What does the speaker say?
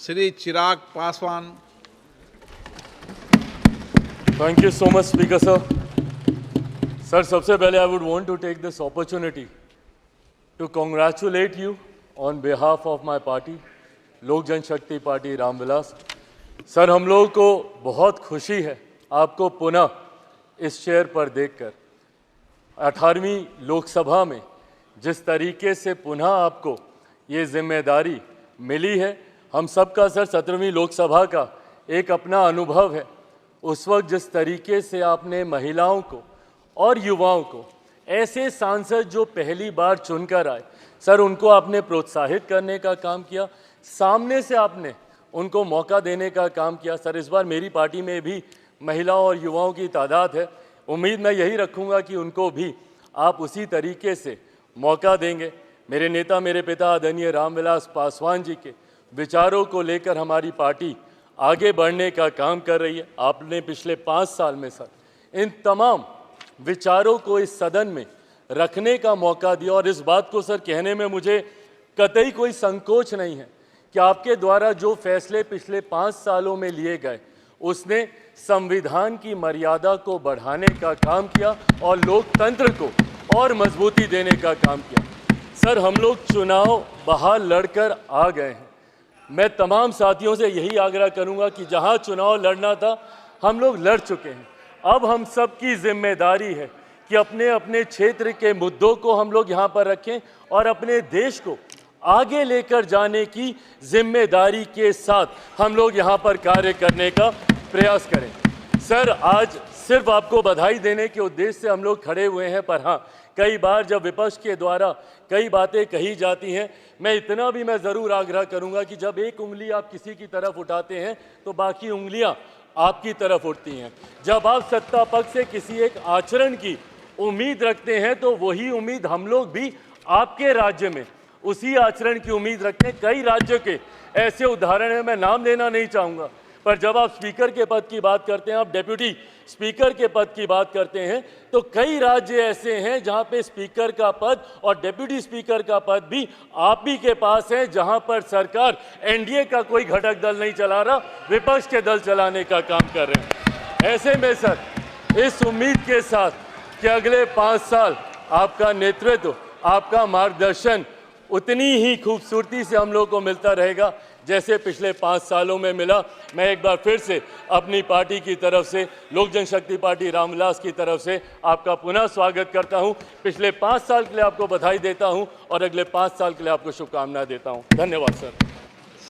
Shri Chirag Paswan. Thank you so much, Speaker sir. Sir, सबसे पहले I would want to take this opportunity to congratulate you on behalf of my party, लोक जनशक्ति party Ramvilas. Sir, हम लोगों को बहुत खुशी है आपको पुनः इस चेयर पर देखकर. 18वीं लोकसभा में जिस तरीके से पुनः आपको ये जिम्मेदारी मिली है, हम सबका सर 17वीं लोकसभा का एक अपना अनुभव है. उस वक्त जिस तरीके से आपने महिलाओं को और युवाओं को, ऐसे सांसद जो पहली बार चुनकर आए, सर उनको आपने प्रोत्साहित करने का काम किया, सामने से आपने उनको मौका देने का काम किया. सर, इस बार मेरी पार्टी में भी महिलाओं और युवाओं की तादाद है. उम्मीद मैं यही रखूंगा कि उनको भी आप उसी तरीके से मौका देंगे. मेरे नेता, मेरे पिता आदरणीय रामविलास पासवान जी के विचारों को लेकर हमारी पार्टी आगे बढ़ने का काम कर रही है. आपने पिछले 5 साल में सर इन तमाम विचारों को इस सदन में रखने का मौका दिया और इस बात को सर कहने में मुझे कतई कोई संकोच नहीं है कि आपके द्वारा जो फैसले पिछले 5 सालों में लिए गए, उसने संविधान की मर्यादा को बढ़ाने का काम किया और लोकतंत्र को और मजबूती देने का काम किया. सर, हम लोग चुनाव बाहर लड़कर आ गए हैं. मैं तमाम साथियों से यही आग्रह करूंगा कि जहां चुनाव लड़ना था हम लोग लड़ चुके हैं. अब हम सब की जिम्मेदारी है कि अपने अपने क्षेत्र के मुद्दों को हम लोग यहाँ पर रखें और अपने देश को आगे लेकर जाने की जिम्मेदारी के साथ हम लोग यहाँ पर कार्य करने का प्रयास करें. सर, आज सिर्फ आपको बधाई देने के उद्देश्य से हम लोग खड़े हुए हैं, पर हाँ, कई बार जब विपक्ष के द्वारा कई बातें कही जाती हैं, मैं इतना भी मैं ज़रूर आग्रह करूंगा कि जब एक उंगली आप किसी की तरफ उठाते हैं तो बाकी उंगलियां आपकी तरफ उठती हैं. जब आप सत्ता पक्ष से किसी एक आचरण की उम्मीद रखते हैं तो वही उम्मीद हम लोग भी आपके राज्य में उसी आचरण की उम्मीद रखते हैं. कई राज्यों के ऐसे उदाहरण हैं, मैं नाम लेना नहीं चाहूँगा, पर जब आप स्पीकर के पद की बात करते हैं, आप डेप्यूटी स्पीकर के पद की बात करते हैं, तो कई राज्य ऐसे हैं जहां पे स्पीकर का पद और डेप्यूटी स्पीकर का पद भी आप ही के पास है, जहां पर सरकार एनडीए का कोई घटक दल नहीं चला रहा, विपक्ष के दल चलाने का काम कर रहे हैं. ऐसे में सर, इस उम्मीद के साथ कि अगले 5 साल आपका नेतृत्व, आपका मार्गदर्शन उतनी ही खूबसूरती से हम लोगों को मिलता रहेगा जैसे पिछले 5 सालों में मिला. मैं एक बार फिर से अपनी पार्टी की तरफ से, लोक जनशक्ति पार्टी रामविलास की तरफ से आपका पुनः स्वागत करता हूं. पिछले 5 साल के लिए आपको बधाई देता हूं और अगले 5 साल के लिए आपको शुभकामनाएं देता हूं. धन्यवाद सर.